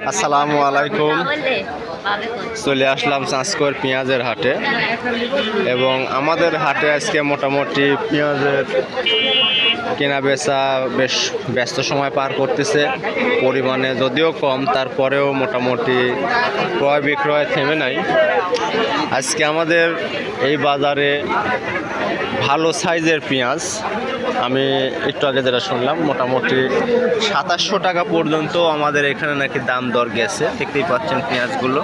আসসালামু আলাইকুম। চলে আসলাম চাঁচকর পেঁয়াজের হাটে এবং আমাদের হাটে আজকে মোটামুটি পেঁয়াজের কেনা বেচা বেশ ব্যস্ত সময় পার করতেছে। পরিমাণে যদিও কম, তারপরেও মোটামুটি ক্রয় বিক্রয় থেমে নাই। আজকে আমাদের এই বাজারে ভালো সাইজের পেঁয়াজ আমি একটু আগে যেটা শুনলাম মোটামুটি 2700 টাকা পর্যন্ত আমাদের এখানে নাকি দাম দর গেছে। দেখতেই পাচ্ছেন পেঁয়াজগুলো।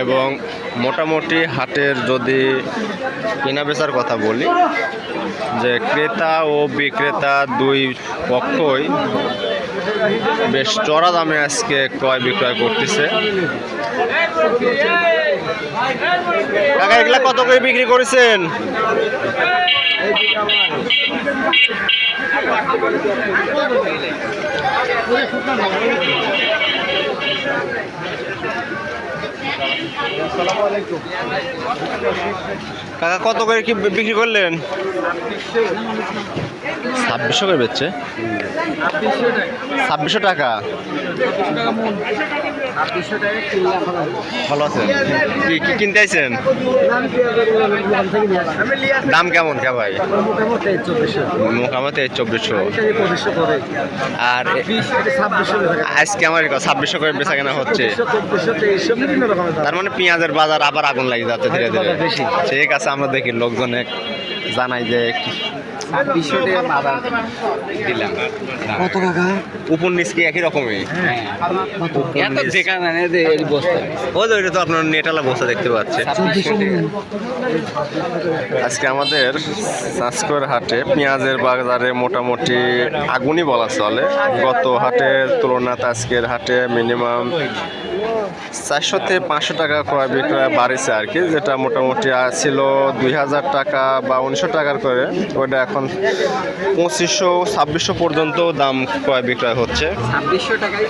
এবং মোটামুটি হাটের যদি কেনা বেচার কথা বলি, যে ক্রেতা ও বিক্রেতা দুই পক্ষই বেশ চড়া দামে আজকে ক্রয় বিক্রয় করতেছে। কাকা এগুলা কত করে বিক্রি করেছেন? কাকা কত করে কি বিক্রি করলেন? 2600 করে বেচছে। 2600 টাকা। ভালো আছেন? কি কি কিনতে আইছেন? দাম কেমন কে ভাই? মোটামুটি 2400। আর আজকে আমার 2600 করে বেচা কেনা হচ্ছে। তার মানে পেঁয়াজের বাজার আবার আগুন লাগে যাচ্ছে ধীরে ধীরে। ঠিক আছে, আমরা দেখি লোকজনে জানাই যে 2600 টাকা বাজার দিলাম। কত টাকা? উপর নিচ কি একই রকমই? এত যেখানে এই বস্তা ওই তো, এটা তো আপনার নেটালা বস্তা দেখতে পাচ্ছেন। আজকে আমাদের চাঁচকর হাটে পেঁয়াজের বাজারে মোটামুটি আগুনই বলা চলে। গত হাটের তুলনায় আজকের হাটে মিনিমাম 400 থেকে 500 টাকা ক্রয় বিক্রয় বাড়িছে আর কি। যেটা মোটামুটি ছিল 2000 টাকা বা 1900 টাকার করে, ওটা এখন 2500-2600 পর্যন্ত দাম ক্রয় বিক্রয় হচ্ছে। 2600 টাকায়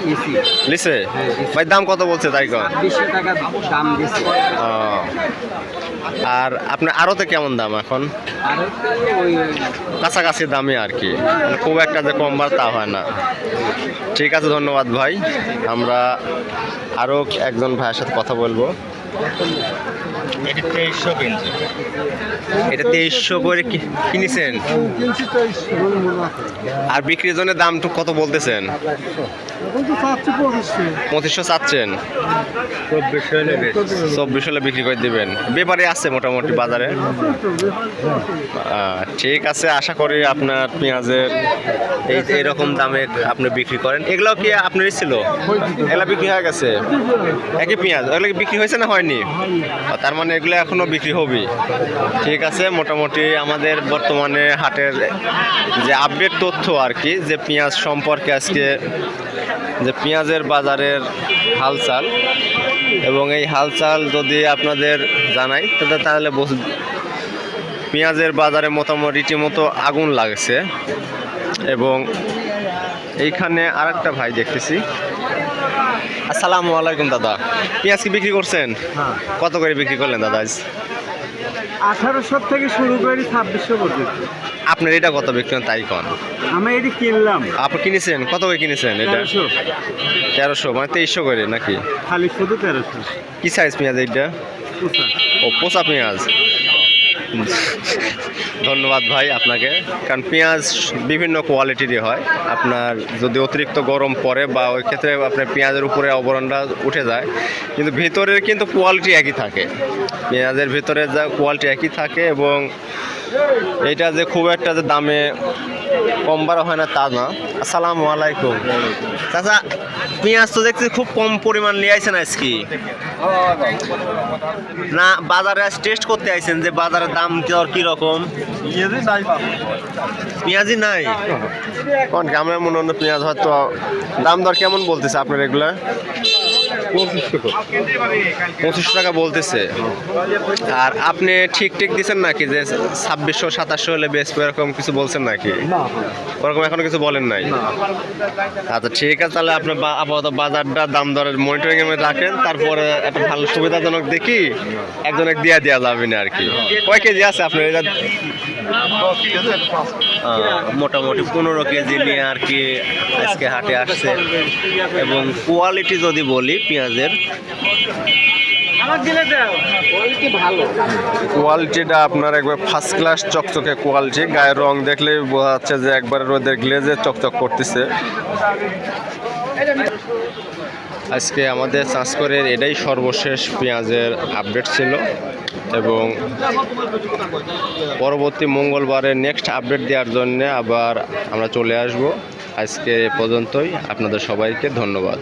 লিসে ভাই দাম কত বলছে তাই কর? 2600 টাকা দাম দিচ্ছে। আর আপনার আড়তে কেমন দাম এখন? কাছাকাছি দামে আর কি, খুব একটা যে কম বার তা হয় না। ঠিক আছে, ধন্যবাদ ভাই। আমরা আরও একজন ভাইয়ের সাথে কথা বলবো। এটা 2300 করে কিনেছেন? আর বিক্রির জন্য দাম কত বলতেছেন? 2500 চাচ্ছেন। 2400 হলে বিক্রি করে দিবেন। ব্যাপারে আছে মোটামুটি বাজারে। ঠিক আছে, আশা করি আপনার পেঁয়াজের এইরকম দামে আপনি বিক্রি করেন। এগুলো কি আপনারই ছিল? এগুলো বিক্রি হয়ে গেছে? একই পেঁয়াজ এগুলো বিক্রি হয়েছে না হয়নি? তার মানে এগুলো এখনো বিক্রি হবে। ঠিক আছে, মোটামুটি আমাদের বর্তমানে হাটের যে আপডেট তথ্য আর কি, যে পেঁয়াজ সম্পর্কে আজকে যে পেঁয়াজের বাজারের হালচাল, এবং এই হালচাল যদি আপনাদের জানাই তাহলে পেঁয়াজের বাজারে মোটামুটি রীতিমতো আগুন লাগছে। এবং এইখানে আরেকটা ভাই দেখতেছি। আসসালামু আলাইকুম দাদা, পেঁয়াজ কি বিক্রি করছেন? কত করে বিক্রি করলেন দাদা? 1800 থেকে শুরু করে 2600 পর্যন্ত। আপনার এটা কত বিক্রি তাই কন? আমি এটি কিনলাম। আপনি কিনেছেন কত করে কিনেছেন এটা? 1300 মানে 2300 করে নাকি? খালি শুধু 1300। কি সাইজ পেঁয়াজ এইটা? ও পোচা পেঁয়াজ। ধন্যবাদ ভাই আপনাকে। কারণ পেঁয়াজ বিভিন্ন কোয়ালিটিরই হয়। আপনার যদি অতিরিক্ত গরম পড়ে বা ওই ক্ষেত্রে আপনার পেঁয়াজের উপরে আবরণটা উঠে যায়, কিন্তু ভিতরের কিন্তু কোয়ালিটি একই থাকে। পেঁয়াজের ভিতরে যা কোয়ালিটি একই থাকে, এবং এইটা যে খুব একটা যে দামে কম বাড়া হয় না তা না। আসসালামু আলাইকুম চাচা, পেঁয়াজ তো দেখছি খুব কম পরিমাণ নিয়ে আইছেন আজকে না? বাজারে আজ টেস্ট করতে আইছেন যে বাজারের দাম কীরকম? পেঁয়াজই নাই কোন? আমরা মনে অন্য পেঁয়াজ হয়তো দাম দর কেমন বলতেছে আপনার এগুলা? পঁচিশশো টাকা বলতেছে। আর আপনি ঠিক দিচ্ছেন নাকি যে 2600-2700 হলে বেচবো, এরকম কিছু বলছেন নাকি? ওরকম এখনো কিছু বলেন নাই? আচ্ছা ঠিক আছে, তাহলে আপনি আপাতত বাজারটা দাম দরের মনিটরিং এ রাখেন, তারপরে একটা ভালো সুবিধাজনক দেখি একজনে দেওয়া যাবে না আর কি। কয় কেজি আছে আপনার? মোটামুটি 15 কেজি নিয়ে আর কি আজকে হাটে আসছে। এবং কোয়ালিটি যদি বলি পেঁয়াজের, কোয়ালিটিটা আপনার একবার ফার্স্ট ক্লাস চকচকে কোয়ালিটি। গায়ের রং দেখলেই বোঝা যাচ্ছে যে একবারে রোদের গ্লেজে চকচক করতেছে। আজকে আমাদের চাষকরের এটাই সর্বশেষ পেঁয়াজের আপডেট ছিল, এবং পরবর্তী মঙ্গলবারে নেক্সট আপডেট দেওয়ার জন্য আবার আমরা চলে আসব। আজকে এ পর্যন্তই, আপনাদের সবাইকে ধন্যবাদ।